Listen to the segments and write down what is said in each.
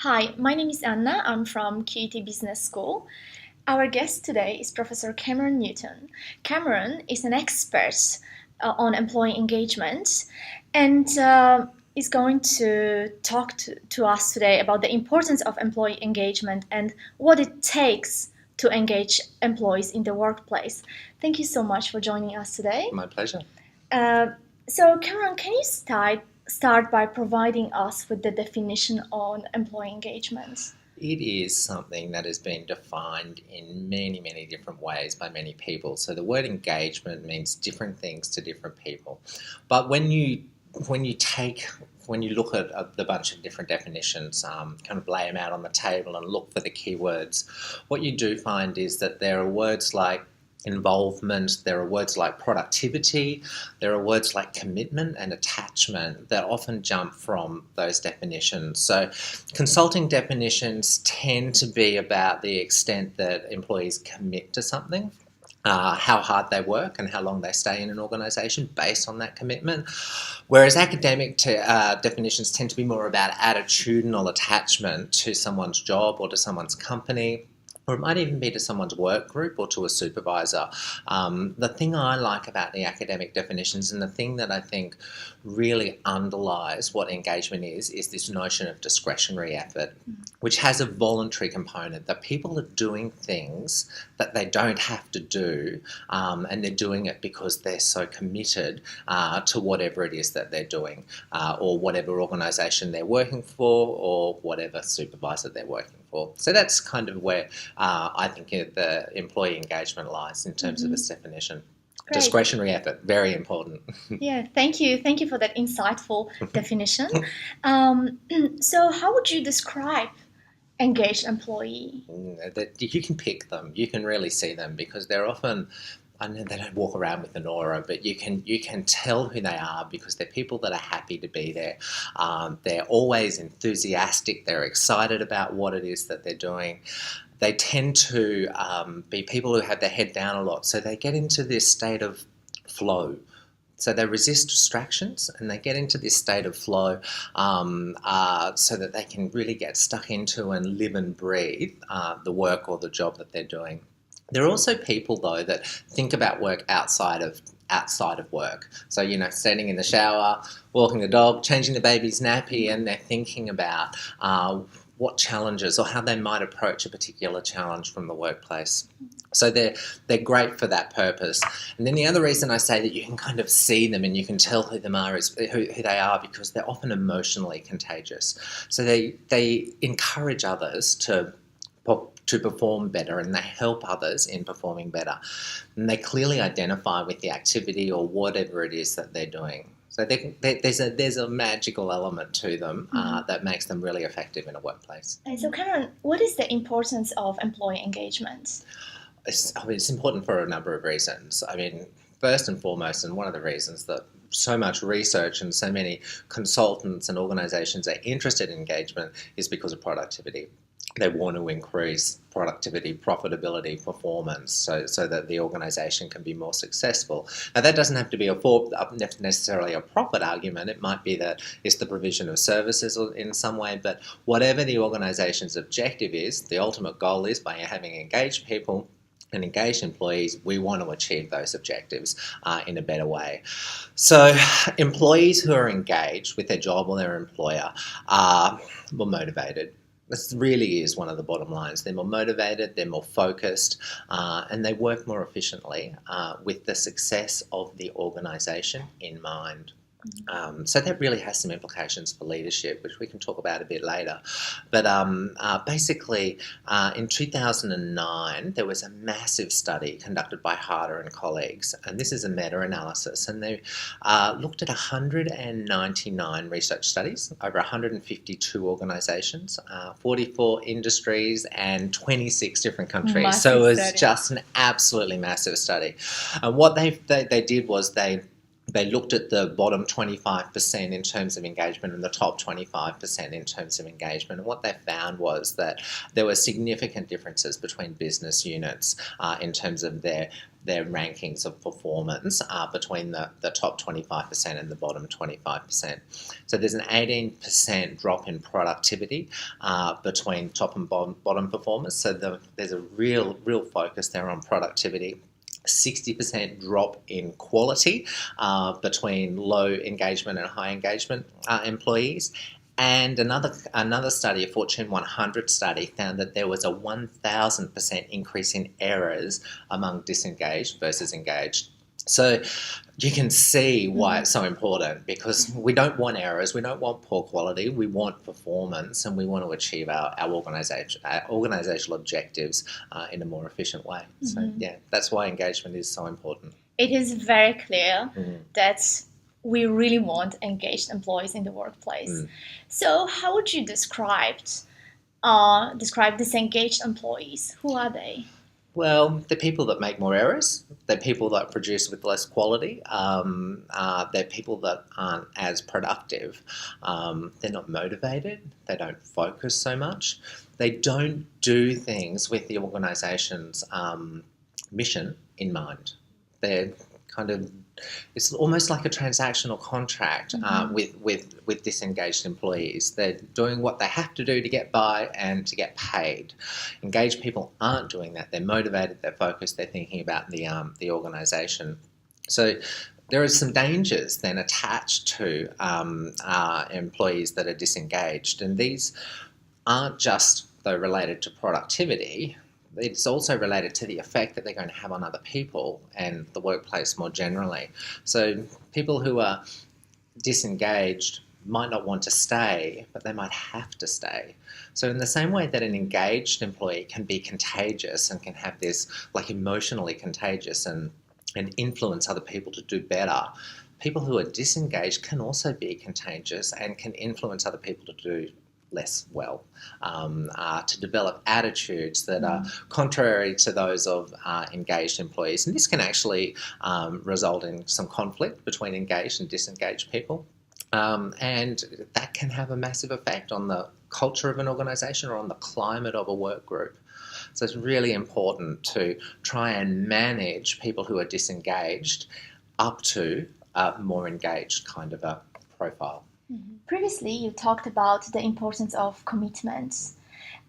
Hi, my name is Anna. I'm from QUT Business School. Our guest today is Professor Cameron Newton. Cameron is an expert on employee engagement and is going to talk to us today about the importance of employee engagement and what it takes to engage employees in the workplace. Thank you so much for joining us today. My pleasure. Uh, so, Cameron, can you start by providing us with the definition on employee engagement? It is something that has been defined in many, many different ways by many people. So the word engagement means different things to different people. But when you look at the bunch of different definitions, kind of lay them out on the table and look for the keywords, what you do find is that there are words like involvement, there are words like productivity, there are words like commitment and attachment that often jump from those definitions. So consulting definitions tend to be about the extent that employees commit to something. How hard they work and how long they stay in an organisation based on that commitment. Whereas academic definitions tend to be more about attitudinal attachment to someone's job or to someone's company, or it might even be to someone's work group or to a supervisor. The thing I like about the academic definitions, and the thing that I think really underlies what engagement is this notion of discretionary effort, which has a voluntary component, that people are doing things that they don't have to do, and they're doing it because they're so committed to whatever it is that they're doing, or whatever organisation they're working for, or whatever supervisor they're working for. So that's kind of where I think the employee engagement lies in terms of its definition. Great. Discretionary effort, very important. Yeah, thank you. Thank you for that insightful definition. So how would you describe engaged employee? You can pick them. You can really see them because they're often, I know they don't walk around with an aura, but you can tell who they are because they're people that are happy to be there. They're always enthusiastic. They're excited about what it is that they're doing. They tend to be people who have their head down a lot, so they get into this state of flow. So they resist distractions and they get into this state of flow so that they can really get stuck into and live and breathe the work or the job that they're doing. There are also people, though, that think about work outside of work. So, standing in the shower, walking the dog, changing the baby's nappy, and they're thinking about what challenges or how they might approach a particular challenge from the workplace. So they're great for that purpose. And then the other reason I say that you can kind of see them and you can tell who they are because they're often emotionally contagious. So they encourage others to perform better, and they help others in performing better. And they clearly identify with the activity or whatever it is that they're doing. So there's a magical element to them that makes them really effective in a workplace. And so, Cameron, what is the importance of employee engagement? It's important for a number of reasons. First and foremost, and one of the reasons that so much research and so many consultants and organisations are interested in engagement is because of productivity. They want to increase productivity, profitability, performance, so that the organisation can be more successful. Now, that doesn't have to be necessarily a profit argument. It might be that it's the provision of services in some way, but whatever the organisation's objective is, the ultimate goal is, by having engaged people and engaged employees, we want to achieve those objectives in a better way. So employees who are engaged with their job or their employer are more motivated. This really is one of the bottom lines. They're more motivated, they're more focused, and they work more efficiently with the success of the organisation in mind. So that really has some implications for leadership, which we can talk about a bit later. But basically, in 2009, there was a massive study conducted by Harder and colleagues, and this is a meta-analysis, and they looked at 199 research studies over 152 organisations, 44 industries, and 26 different countries. Massive so it was study. just an absolutely massive study. And what they did was they They looked at the bottom 25% in terms of engagement and the top 25% in terms of engagement. And what they found was that there were significant differences between business units in terms of their rankings of performance between the top 25% and the bottom 25%. So there's an 18% drop in productivity between top and bottom performers. So there's a real focus there on productivity. 60% drop in quality between low engagement and high engagement employees. And another study, a Fortune 100 study, found that there was a 1,000% increase in errors among disengaged versus engaged. So you can see why it's so important, because we don't want errors, we don't want poor quality, we want performance, and we want to achieve our organisational objectives in a more efficient way. So yeah, that's why engagement is so important. It is very clear that we really want engaged employees in the workplace. So how would you describe disengaged employees? Who are they? Well, they're people that make more errors. They're people that produce with less quality. They're people that aren't as productive. They're not motivated. They don't focus so much. They don't do things with the organisation's mission in mind. They're kind of, it's almost like a transactional contract with disengaged employees. They're doing what they have to do to get by and to get paid. Engaged people aren't doing that. They're motivated, they're focused, they're thinking about the organisation. So there are some dangers then attached to employees that are disengaged, and these aren't just though related to productivity. It's also related to the effect that they're going to have on other people and the workplace more generally. So people who are disengaged might not want to stay, but they might have to stay. So in the same way that an engaged employee can be contagious and can have this, like, emotionally contagious and influence other people to do better, people who are disengaged can also be contagious and can influence other people to do less well, to develop attitudes that are contrary to those of engaged employees. And this can actually result in some conflict between engaged and disengaged people. And that can have a massive effect on the culture of an organisation or on the climate of a work group. So it's really important to try and manage people who are disengaged up to a more engaged kind of a profile. Previously, you talked about the importance of commitments.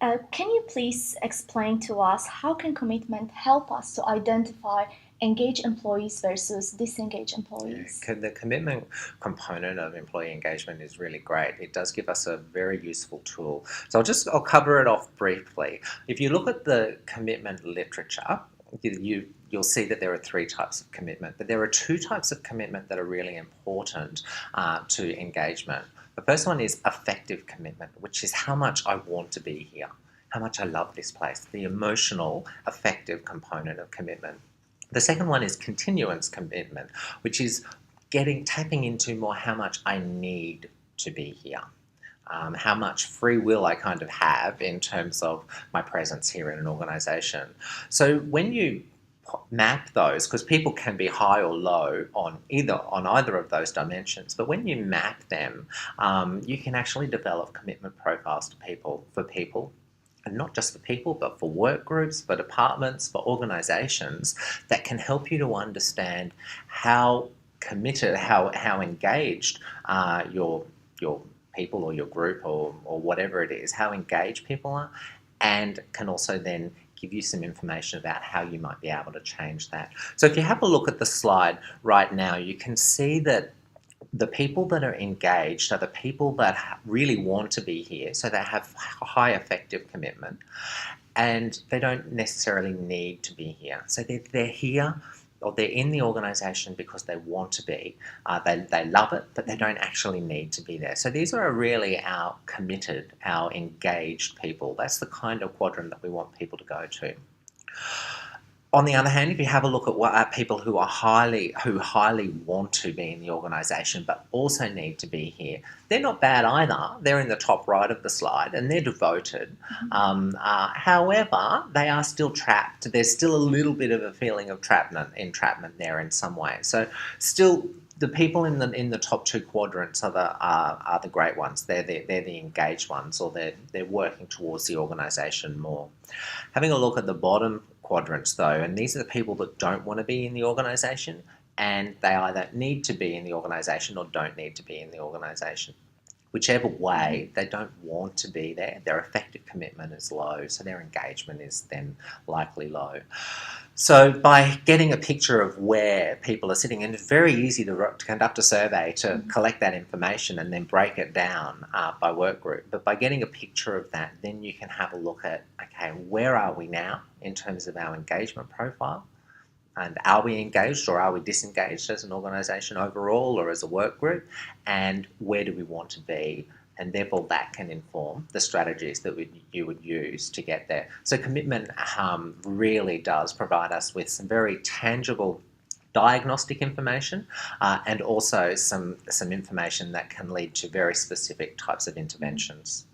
Can you please explain to us how can commitment help us to identify engaged employees versus disengaged employees? The commitment component of employee engagement is really great. It does give us a very useful tool. So I'll cover it off briefly. If you look at the commitment literature, you'll see that there are three types of commitment, but there are two types of commitment that are really important to engagement. The first one is affective commitment, which is how much I want to be here, how much I love this place, the emotional, affective component of commitment. The second one is continuance commitment, which is tapping into more how much I need to be here. How much free will I kind of have in terms of my presence here in an organisation. So when you map those, because people can be high or low on either of those dimensions, but when you map them, you can actually develop commitment profiles for people. And not just for people, but for work groups, for departments, for organisations, that can help you to understand how committed, how engaged your people or your group or whatever it is, how engaged people are, and can also then give you some information about how you might be able to change that. So if you have a look at the slide right now, you can see that the people that are engaged are the people that really want to be here, so they have high effective commitment, and they don't necessarily need to be here. So they're here, or they're in the organisation because they want to be. They love it, but they don't actually need to be there. So these are really our committed, our engaged people. That's the kind of quadrant that we want people to go to. On the other hand, if you have a look at what are people who highly want to be in the organisation but also need to be here, they're not bad either. They're in the top right of the slide and they're devoted. However, they are still trapped. There's still a little bit of a feeling of entrapment there in some way. So still the people in the top two quadrants are the great ones. They're the engaged ones, or they're working towards the organisation more. Having a look at the bottom quadrants though, and these are the people that don't want to be in the organisation, and they either need to be in the organisation or don't need to be in the organisation. Whichever way, they don't want to be there. Their effective commitment is low, so their engagement is then likely low. So by getting a picture of where people are sitting, and it's very easy to conduct a survey to collect that information and then break it down by work group. But by getting a picture of that, then you can have a look at, okay, where are we now in terms of our engagement profile? And are we engaged or are we disengaged as an organisation overall or as a work group? And where do we want to be? And therefore that can inform the strategies that you would use to get there. So commitment really does provide us with some very tangible diagnostic information and also some information that can lead to very specific types of interventions.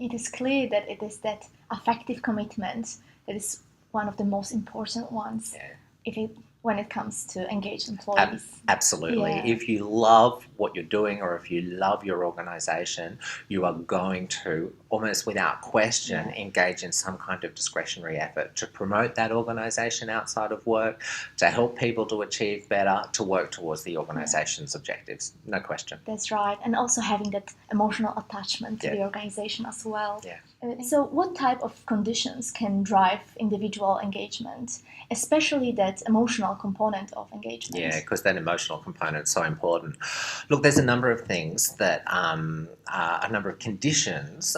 It is clear that it is that affective commitment that is one of the most important ones. Yeah. When it comes to engaged employees. Absolutely. Yeah. If you love what you're doing or if you love your organisation, you are going to, almost without question, engage in some kind of discretionary effort to promote that organisation outside of work, to help people to achieve better, to work towards the organisation's objectives. No question. That's right. And also having that emotional attachment to the organisation as well. Yeah. So what type of conditions can drive individual engagement, especially that emotional component of engagement? Yeah, because that emotional component is so important. Look, there's a number of things that, a number of conditions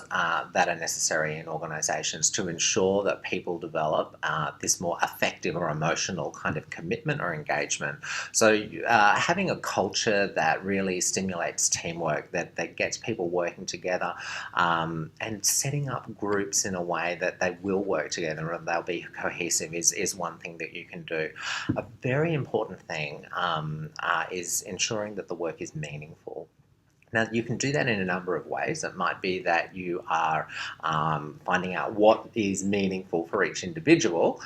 that are necessary in organisations to ensure that people develop this more affective or emotional kind of commitment or engagement. So having a culture that really stimulates teamwork, that gets people working together and setting up groups in a way that they will work together and they'll be cohesive is one thing that you can do. A very important thing is ensuring that the work is meaningful. Now, you can do that in a number of ways. It might be that you are finding out what is meaningful for each individual,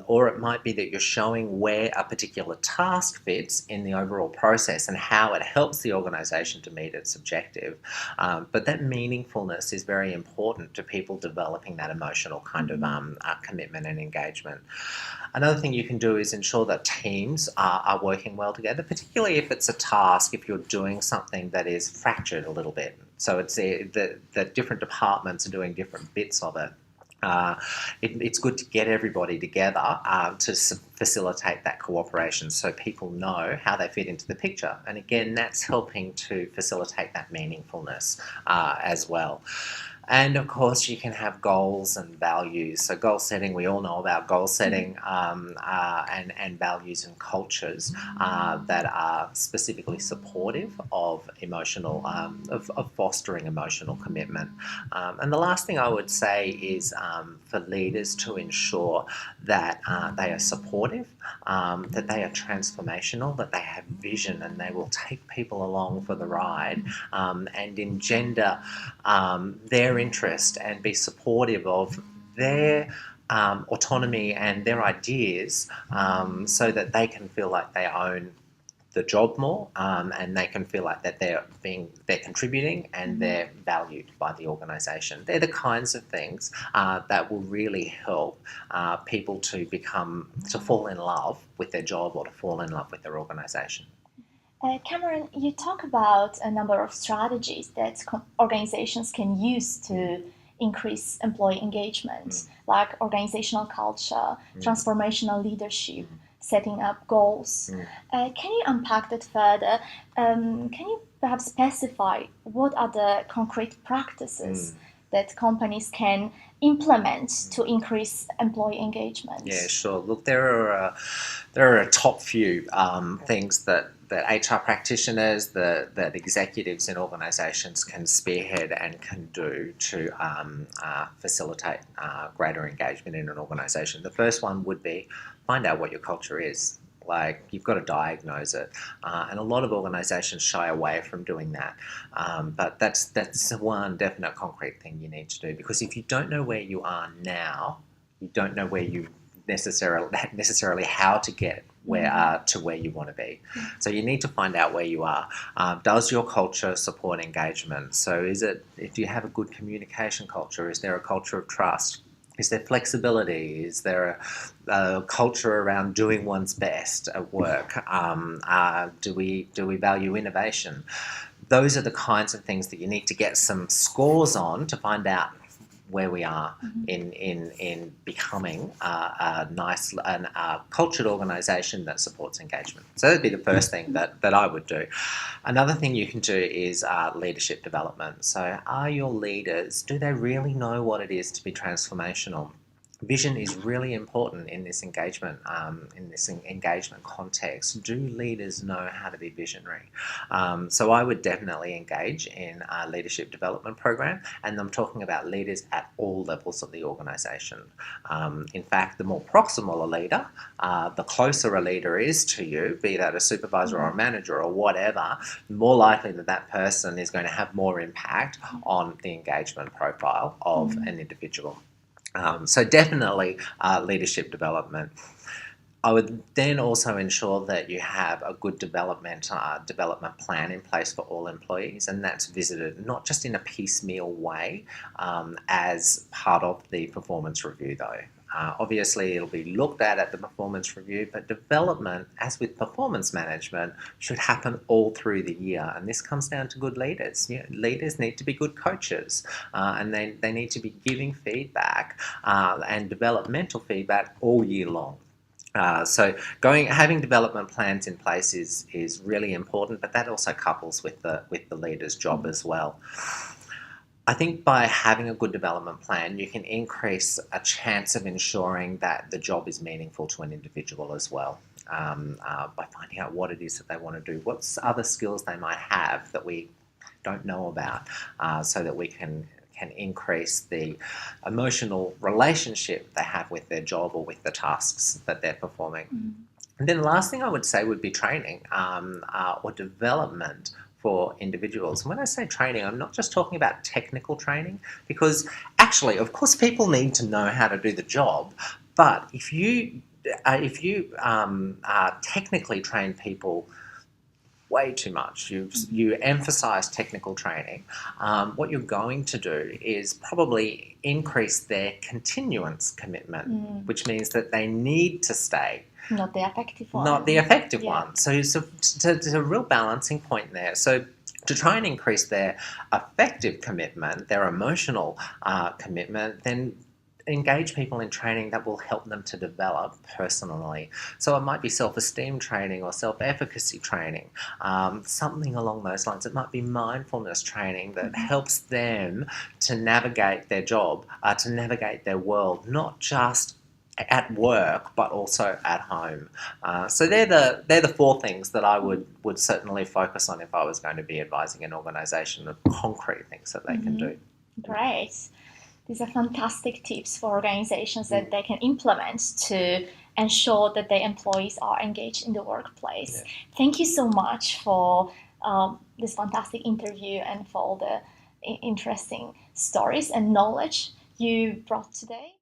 or it might be that you're showing where a particular task fits in the overall process and how it helps the organisation to meet its objective. But that meaningfulness is very important to people developing that emotional kind of commitment and engagement. Another thing you can do is ensure that teams are working well together, particularly if it's a task, if you're doing something that is fractured a little bit. So it's the different departments are doing different bits of it. It's good to get everybody together to facilitate that cooperation so people know how they fit into the picture. And again, that's helping to facilitate that meaningfulness as well. And of course, you can have goals and values. So goal setting, we all know about goal setting and values and cultures that are specifically supportive of emotional, of fostering emotional commitment. And the last thing I would say is for leaders to ensure that they are supportive, that they are transformational, that they have vision and they will take people along for the ride and engender their interest and be supportive of their autonomy and their ideas so that they can feel like they own the job more and they can feel like that they're contributing and they're valued by the organisation. They're the kinds of things that will really help people to fall in love with their job or to fall in love with their organisation. Cameron, you talk about a number of strategies that organizations can use to increase employee engagement, like organizational culture, transformational leadership, setting up goals. Can you unpack that further? Can you perhaps specify what are the concrete practices that companies can implement to increase employee engagement? Yeah, sure. Look, there are a top few things that HR practitioners, that executives in organisations can spearhead and can do to facilitate greater engagement in an organisation. The first one would be find out what your culture is. Like, you've got to diagnose it. And a lot of organisations shy away from doing that. But that's one definite concrete thing you need to do, because if you don't know where you are now, you don't know where you necessarily how to get where you want to be. So you need to find out where you are. Does your culture support engagement? So if you have a good communication culture, is there a culture of trust? Is there flexibility? Is there a culture around doing one's best at work? Do we value innovation? Those are the kinds of things that you need to get some scores on to find out where we are in becoming a nice and cultured organisation that supports engagement. So that'd be the first thing that I would do. Another thing you can do is leadership development. So are your leaders, do they really know what it is to be transformational? Vision is really important in this engagement context. Do leaders know how to be visionary? So I would definitely engage in a leadership development program, and I'm talking about leaders at all levels of the organisation. In fact, the more proximal a leader, the closer a leader is to you, be that a supervisor or a manager or whatever, the more likely that person is going to have more impact on the engagement profile of an individual. So definitely leadership development. I would then also ensure that you have a good development plan in place for all employees, and that's visited not just in a piecemeal way as part of the performance review though. Obviously, it'll be looked at the performance review, but development, as with performance management, should happen all through the year. And this comes down to good leaders. Leaders need to be good coaches, and they need to be giving feedback and developmental feedback all year long. So having development plans in place is really important, but that also couples with the leader's job as well. I think by having a good development plan, you can increase a chance of ensuring that the job is meaningful to an individual as well, by finding out what it is that they want to do, what other skills they might have that we don't know about, so that we can increase the emotional relationship they have with their job or with the tasks that they're performing. And then the last thing I would say would be training or development for individuals. And when I say training, I'm not just talking about technical training, because actually, of course, people need to know how to do the job. But if you technically train people way too much, you emphasize technical training, what you're going to do is probably increase their continuance commitment, which means that they need to stay. Not the effective one. Not the effective one. So there's a real balancing point there. So to try and increase their effective commitment, their emotional commitment, then engage people in training that will help them to develop personally. So it might be self-esteem training or self-efficacy training, something along those lines. It might be mindfulness training that helps them to navigate their job, to navigate their world, not just at work but also at home. So they're the four things that I would certainly focus on if I was going to be advising an organisation of concrete things that they can do. Great. These are fantastic tips for organizations that they can implement to ensure that their employees are engaged in the workplace. Yeah. Thank you so much for this fantastic interview and for all the interesting stories and knowledge you brought today.